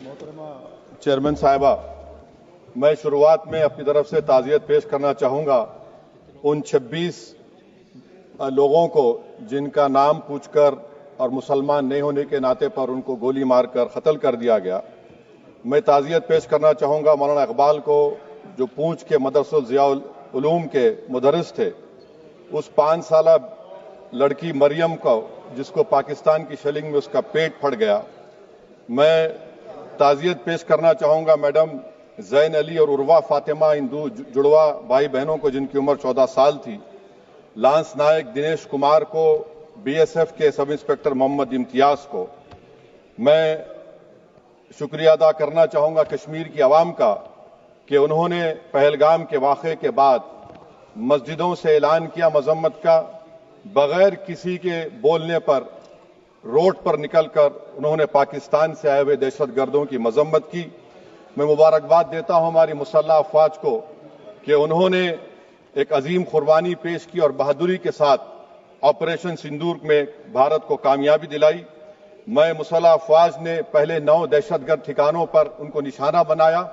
محترمہ چیئرمین صاحبہ، میں شروعات میں اپنی طرف سے تعزیت پیش کرنا چاہوں گا ان 26 لوگوں کو جن کا نام پوچھ کر اور مسلمان نہیں ہونے کے ناطے پر ان کو گولی مار کر قتل کر دیا گیا۔ میں تعزیت پیش کرنا چاہوں گا مولانا اقبال کو، جو پونچھ کے مدرسہ ضیاء العلوم کے مدرس تھے، اس 5 سالہ لڑکی مریم کو جس کو پاکستان کی شیلنگ میں اس کا پیٹ پھٹ گیا۔ میں تعزیت پیش کرنا چاہوں گا میڈم زین علی اور عروہ فاطمہ، ان دو جڑواں بھائی بہنوں کو جن کی عمر 14 سال تھی، لانس نائک دنیش کمار کو، بی ایس ایف کے سب انسپکٹر محمد امتیاز کو۔ میں شکریہ ادا کرنا چاہوں گا کشمیر کی عوام کا کہ انہوں نے پہلگام کے واقعے کے بعد مسجدوں سے اعلان کیا مذمت کا، بغیر کسی کے بولنے پر روڈ پر نکل کر انہوں نے پاکستان سے آئے ہوئے دہشت گردوں کی مذمت کی۔ میں مبارکباد دیتا ہوں ہماری مسلح افواج کو کہ انہوں نے ایک عظیم قربانی پیش کی اور بہادری کے ساتھ آپریشن سندور میں بھارت کو کامیابی دلائی۔ میں مسلح افواج نے پہلے 9 دہشت گرد ٹھکانوں پر ان کو نشانہ بنایا،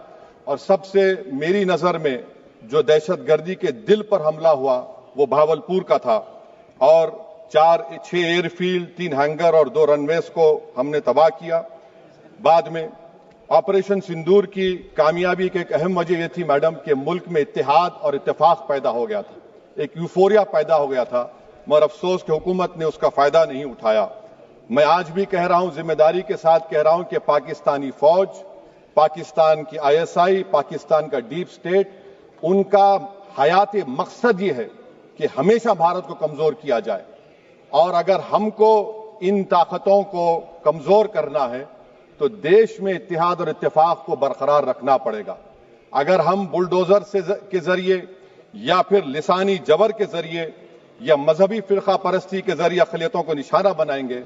اور سب سے میری نظر میں جو دہشت گردی کے دل پر حملہ ہوا وہ بھاولپور کا تھا، اور 6 ایئر فیلڈ، 3 ہینگر اور 2 رن ویز کو ہم نے تباہ کیا۔ بعد میں آپریشن سندور کی کامیابی کی ایک اہم وجہ یہ تھی میڈم کہ ملک میں اتحاد اور اتفاق پیدا ہو گیا تھا، ایک یوفوریا پیدا ہو گیا تھا، مگر افسوس کہ حکومت نے اس کا فائدہ نہیں اٹھایا۔ میں آج بھی کہہ رہا ہوں، ذمہ داری کے ساتھ کہہ رہا ہوں کہ پاکستانی فوج، پاکستان کی ISI، پاکستان کا ڈیپ اسٹیٹ، ان کا حیاتی مقصد یہ ہے کہ ہمیشہ بھارت کو کمزور کیا جائے، اور اگر ہم کو ان طاقتوں کو کمزور کرنا ہے تو دیش میں اتحاد اور اتفاق کو برقرار رکھنا پڑے گا۔ اگر ہم بلڈوزر کے ذریعے یا پھر لسانی جبر کے ذریعے یا مذہبی فرقہ پرستی کے ذریعے اقلیتوں کو نشانہ بنائیں گے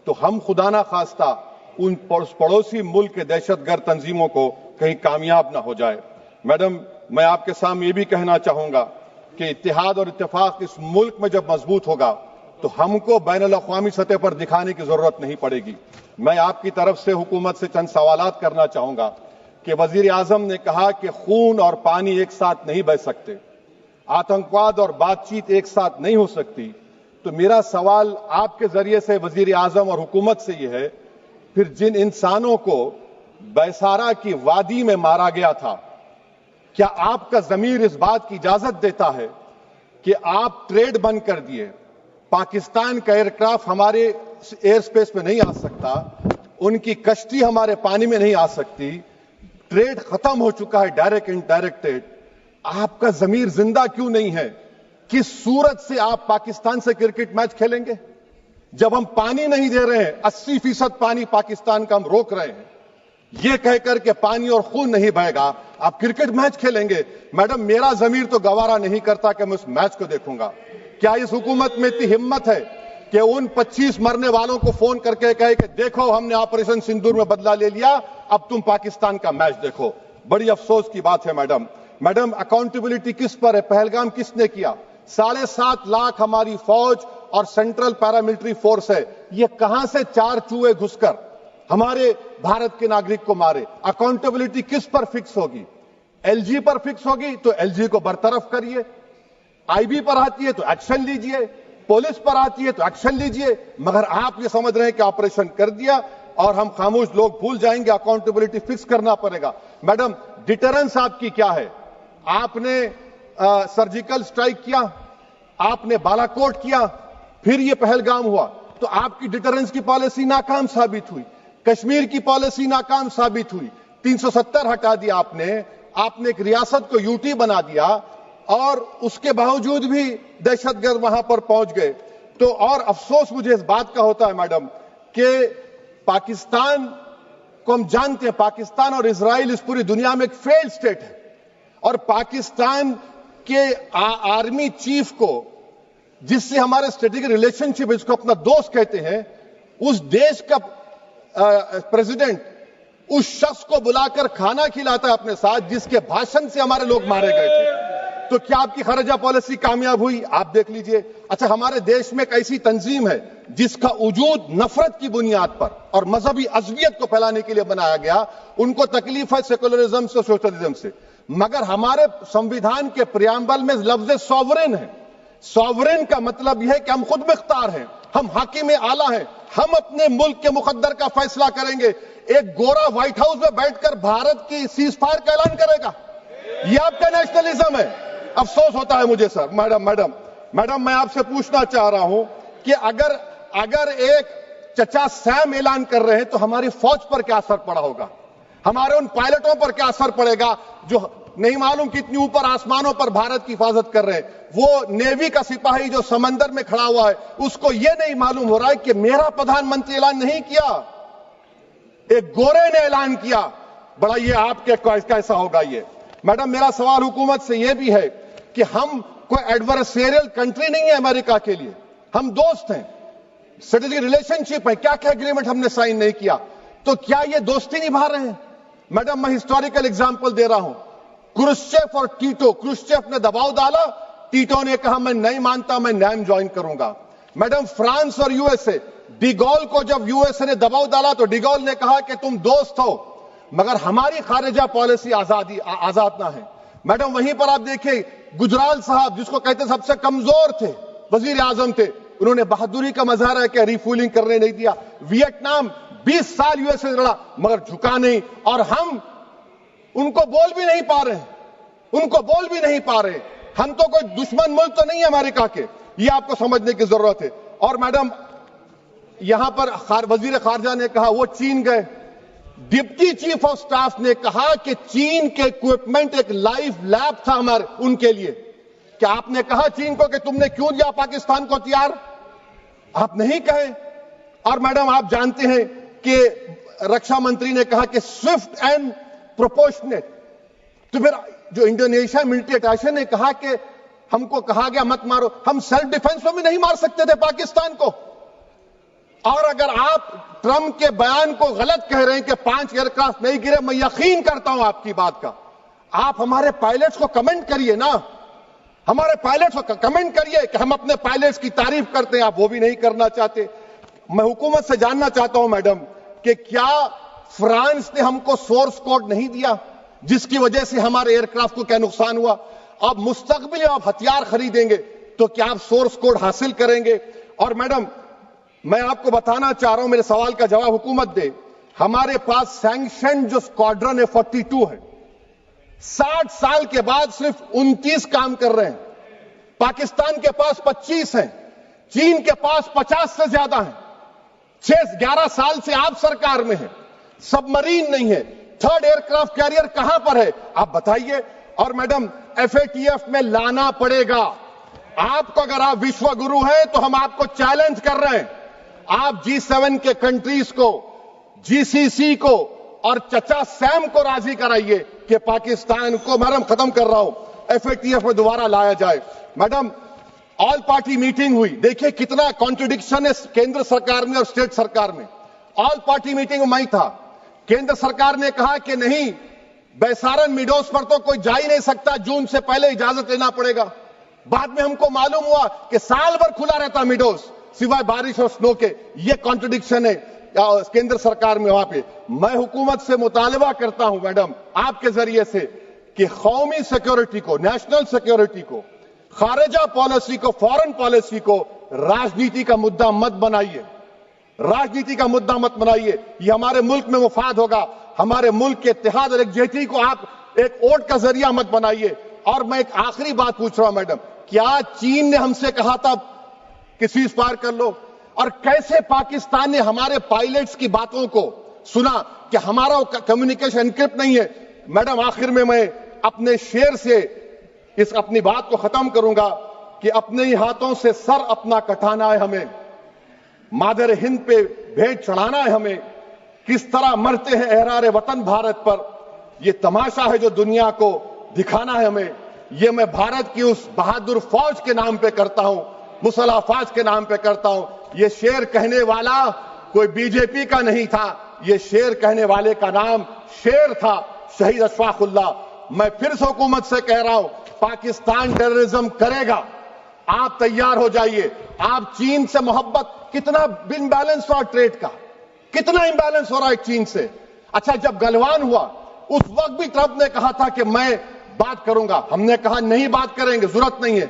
تو ہم خدا نہ خواستہ ان پڑوسی ملک کے دہشت گرد تنظیموں کو کہیں کامیاب نہ ہو جائے۔ میڈم، میں آپ کے سامنے یہ بھی کہنا چاہوں گا کہ اتحاد اور اتفاق اس ملک میں جب مضبوط ہوگا تو ہم کو بین الاقوامی سطح پر دکھانے کی ضرورت نہیں پڑے گی۔ میں آپ کی طرف سے حکومت سے چند سوالات کرنا چاہوں گا کہ وزیر اعظم نے کہا کہ خون اور پانی ایک ساتھ نہیں بہہ سکتے، آتنکواد اور بات چیت ایک ساتھ نہیں ہو سکتی، تو میرا سوال آپ کے ذریعے سے وزیر اعظم اور حکومت سے یہ ہے، پھر جن انسانوں کو بیسارا کی وادی میں مارا گیا تھا، کیا آپ کا ضمیر اس بات کی اجازت دیتا ہے کہ آپ ٹریڈ بند کر دیے، پاکستان کا ایئر کرافٹ ہمارے ایئر سپیس میں نہیں آ سکتا، ان کی کشتی ہمارے پانی میں نہیں آ سکتی، ٹریڈ ختم ہو چکا ہے ڈائریکٹ انڈائریکٹڈ، آپ کا ضمیر زندہ کیوں نہیں ہے؟ کس صورت سے آپ پاکستان سے کرکٹ میچ کھیلیں گے جب ہم پانی نہیں دے رہے ہیں؟ 80% پانی پاکستان کا ہم روک رہے ہیں، یہ کہہ کر کہ پانی اور خون نہیں بہے گا آپ کرکٹ میچ کھیلیں گے؟ میڈم، میرا ضمیر تو گوارا نہیں کرتا کہ میں اس میچ کو دیکھوں گا۔ کیا اس حکومت میں اتنی ہمت ہے کہ ان 25 مرنے والوں کو فون کر کے کہے کہ دیکھو ہم نے آپریشن سندور میں بدلہ لے لیا، اب تم پاکستان کا میچ دیکھو؟ بڑی افسوس کی بات ہے میڈم، اکاؤنٹیبلٹی کس پر ہے؟ پہلگام کس نے کیا؟ 7.5 لاکھ ہماری فوج اور سینٹرل پیراملٹری فورس ہے، یہ کہاں سے 4 چوہے گھس کر ہمارے بھارت کے ناگرک کو مارے؟ اکاؤنٹیبلٹی کس پر فکس ہوگی؟ LG پر فکس ہوگی تو LG کو برطرف کریے، IB پر آتی ہے تو ایکشن لیجئے، پولیس پر آتی ہے تو ایکشن لیجئے، مگر آپ یہ سمجھ رہے ہیں کہ آپریشن کر دیا اور ہم خاموش لوگ بھول جائیں گے، اکاؤنٹیبلٹی فکس کرنا پڑے گا۔ میڈم، ڈیٹرنس آپ کی کیا ہے؟ آپ نے سرجیکل سٹرائک کیا، آپ نے بالا کوٹ کیا، پھر یہ پہلگام ہوا، تو آپ کی ڈیٹرنس کی پالیسی ناکام ثابت ہوئی، کشمیر کی پالیسی ناکام ثابت ہوئی، 370 ہٹا دیا آپ نے ایک ریاست کو UT بنا دیا، اور اس کے باوجود بھی دہشت گرد وہاں پر پہنچ گئے۔ تو اور افسوس مجھے اس بات کا ہوتا ہے میڈم کہ پاکستان کو ہم جانتے ہیں، پاکستان اور اسرائیل اس پوری دنیا میں ایک فیلڈ سٹیٹ ہے، اور پاکستان کے آرمی چیف کو، جس سے ہمارے اسٹریٹجک ریلیشن شپ اس کو اپنا دوست کہتے ہیں، اس دیش کا پریزیڈنٹ اس شخص کو بلا کر کھانا کھلاتا ہے اپنے ساتھ جس کے بھاشن سے ہمارے لوگ مارے گئے تھے۔ تو کیا آپ کی خارجہ پالیسی کامیاب ہوئی؟ آپ دیکھ لیجئے. اچھا، ہمارے دیش میں ایک ایسی تنظیم ہے جس کا وجود نفرت کی بنیاد پر اور مذہبی عصبیت کو پھیلانے کے لیے بنایا گیا. ان کو تکلیف ہے سیکولرزم سے، سوشلزم سے، مگر ہمارے سمویدھان کے پریامبل میں لفظ سوورن ہے. سوورن کا مطلب یہ ہے کہ ہم خود مختار ہیں، ہم حاکم اعلیٰ ہیں، ہم اپنے ملک کے مقدر کا فیصلہ کریں گے. ایک گورا وائٹ ہاؤس میں بیٹھ کر بھارت کی سیز فائر کا اعلان کرے گا؟ یہ آپ کا نیشنلزم ہے. افسوس ہوتا ہے مجھے سر. میڈم میں آپ سے پوچھنا چاہ رہا ہوں کہ اگر ایک چچا سیم اعلان کر رہے ہیں تو ہماری فوج پر کیا اثر پڑا ہوگا؟ ہمارے ان پائلٹوں پر کیا اثر پڑے گا جو نہیں معلوم کتنی اوپر آسمانوں پر بھارت کی حفاظت کر رہے ہیں؟ وہ نیوی کا سپاہی جو سمندر میں کھڑا ہوا ہے اس کو یہ نہیں معلوم ہو رہا ہے کہ میرا پردھان منتری اعلان نہیں کیا، ایک گورے نے اعلان کیا. بڑا یہ آپ کے کیسا ہوگا یہ؟ میڈم میرا سوال حکومت سے یہ بھی ہے کہ ہم کوئی ایڈورسریل کنٹری نہیں ہے امریکہ کے لیے، ہم دوست ہیں، اسٹریٹجک ریلیشن شپ ہے. کیا ایگریمنٹ ہم نے سائن نہیں کیا، تو کیا یہ دوستی نبھا رہے ہیں؟ میڈم میں ہسٹوریکل اگزامپل دے رہا ہوں. کرشچیف اور ٹیٹو، کرشچیف نے دباؤ ڈالا، ٹیٹو نے کہا میں نہیں مانتا، میں نیم جوائن کروں گا. میڈم فرانس اور یو ایس اے، ڈیگول کو جب یو ایس اے نے دباؤ ڈالا تو ڈیگول نے کہا کہ تم دوست ہو مگر ہماری خارجہ پالیسی آزاد نہ ہے. میڈم وہیں پر آپ دیکھیں گجرال صاحب جس کو کہتے سب سے کمزور تھے، وزیر اعظم تھے، انہوں نے بہادری کا مظاہرہ کیا، ریفولنگ کرنے نہیں دیا. ویتنام 20 سال یو ایس اے لڑا مگر جھکا نہیں، اور ہم ان کو بول بھی نہیں پا رہے. ہم تو کوئی دشمن ملک تو نہیں ہے امریکہ کے، یہ آپ کو سمجھنے کی ضرورت ہے. اور میڈم یہاں پر وزیر خارجہ نے کہا وہ چین گئے، ڈپٹی چیف آف سٹاف نے کہا کہ چین کے اکوپمنٹ ایک لائف لیب تھا ہمارے ان کے لیے. کیا آپ نے کہا چین کو کہ تم نے کیوں دیا پاکستان کو ہتھیار؟ آپ نہیں کہے. اور میڈم آپ جانتے ہیں کہ رکشا منتری نے کہا کہ سوئفٹ اینڈ پروپورشنیٹ. تو پھر جو انڈونیشیا ملٹری اٹیشے نے کہا کہ ہم کو کہا گیا مت مارو، ہم سیلف ڈیفنس میں بھی نہیں مار سکتے تھے پاکستان کو. اور اگر آپ ٹرمپ کے بیان کو غلط کہہ رہے ہیں کہ 5 ایئر کرافٹ نہیں گرے، میں یقین کرتا ہوں آپ کی بات کا. آپ ہمارے پائلٹس کو کمنٹ کریے نا، ہمارے پائلٹس کو کمنٹ کریے کہ ہم اپنے پائلٹس کی تعریف کرتے ہیں، آپ وہ بھی نہیں کرنا چاہتے. میں حکومت سے جاننا چاہتا ہوں میڈم کہ کیا فرانس نے ہم کو سورس کوڈ نہیں دیا جس کی وجہ سے ہمارے ایئر کرافٹ کو کیا نقصان ہوا؟ اب مستقبل میں آپ ہتھیار خریدیں گے تو کیا آپ سورس کوڈ حاصل کریں گے؟ اور میڈم میں آپ کو بتانا چاہ رہا ہوں، میرے سوال کا جواب حکومت دے. ہمارے پاس سینکشن جو اسکواڈرن ہے 42 ہے، 60 سال کے بعد صرف 29 کام کر رہے ہیں. پاکستان کے پاس 25 ہیں، چین کے پاس 50 سے زیادہ ہیں. 11 سال سے آپ سرکار میں ہیں، سب مرین نہیں ہے. 3rd ایئر کرافٹ کیریئر کہاں پر ہے آپ بتائیے. اور میڈم FATF میں لانا پڑے گا آپ کو. اگر آپ وشو گرو ہیں تو ہم آپ کو چیلنج کر رہے ہیں، آپ G7 کے کنٹریز کو، GCC کو اور چچا سیم کو راضی کرائیے کہ پاکستان کو، میڈم ختم کر رہا ہوں، FATF میں دوبارہ لایا جائے. میڈم آل پارٹی میٹنگ ہوئی، دیکھیں کتنا کانٹرڈکشن ہے کیندر سرکار میں اور اسٹیٹ سرکار میں. آل پارٹی میٹنگ میں تھا، کیندر سرکار نے کہا کہ نہیں بیسارن میڈوز پر تو کوئی جا ہی نہیں سکتا، جون سے پہلے اجازت لینا پڑے گا. بعد میں ہم کو معلوم ہوا کہ سال بھر کھلا رہتا میڈوز سوائے بارش اور سنو کے. یہ کانٹرڈکشن ہے کیندر سرکار میں وہاں پہ. میں حکومت سے مطالبہ کرتا ہوں میڈم آپ کے ذریعے سے کہ قومی سیکیورٹی کو، نیشنل سیکیورٹی کو، خارجہ پالیسی کو، فارن پالیسی کو راجنیتی کا مدعا مت بنائیے. راجنیتی کا مدعا مت بنائیے. یہ ہمارے ملک میں مفاد ہوگا، ہمارے ملک کے اتحاد اور یکجہتی کو آپ ایک ووٹ کا ذریعہ مت بنائیے. اور میں ایک آخری بات پوچھ رہا ہوں میڈم، کیا چین نے ہم سے کہا تھا کہ سیز فائر کر لو؟ اور کیسے پاکستان نے ہمارے پائلٹس کی باتوں کو سنا کہ ہمارا کمیونیکیشن انکرپٹ نہیں ہے؟ میڈم آخر میں اپنے شعر سے اس اپنی بات کو ختم کروں گا کہ اپنے ہی ہاتھوں سے سر اپنا کٹانا ہے ہمیں، مادر ہند پہ بھیٹ چڑھانا ہے ہمیں. کس طرح مرتے ہیں احرار وطن بھارت پر، یہ تماشا ہے جو دنیا کو دکھانا ہے ہمیں. یہ میں بھارت کی اس بہادر فوج کے نام پہ کرتا ہوں، مسلح فوج کے نام پہ کرتا ہوں. یہ شعر کہنے والا کوئی BJP کا نہیں تھا، یہ شعر کہنے والے کا نام شیر تھا، شہید اشفاق اللہ. میں پھر سے حکومت سے کہہ رہا ہوں، پاکستان ٹیررزم کرے گا، آپ تیار ہو جائیے. آپ چین سے محبت، کتنا امبیلنس ہوا ٹریڈ کا، کتنا امبیلنس ہو رہا ہے چین سے. اچھا جب گلوان ہوا اس وقت بھی ٹرمپ نے کہا تھا کہ میں بات کروں گا، ہم نے کہا نہیں بات کریں گے، ضرورت نہیں ہے.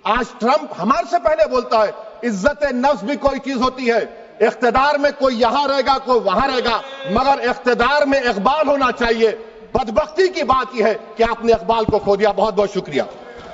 آج ٹرمپ ہمارے سے پہلے بولتا ہے. عزت نفس بھی کوئی چیز ہوتی ہے، اقتدار میں کوئی یہاں رہے گا کوئی وہاں رہے گا، مگر اقتدار میں اقبال ہونا چاہیے. بدبختی کی بات یہ ہے کہ آپ نے اقبال کو کھو دیا. بہت بہت شکریہ.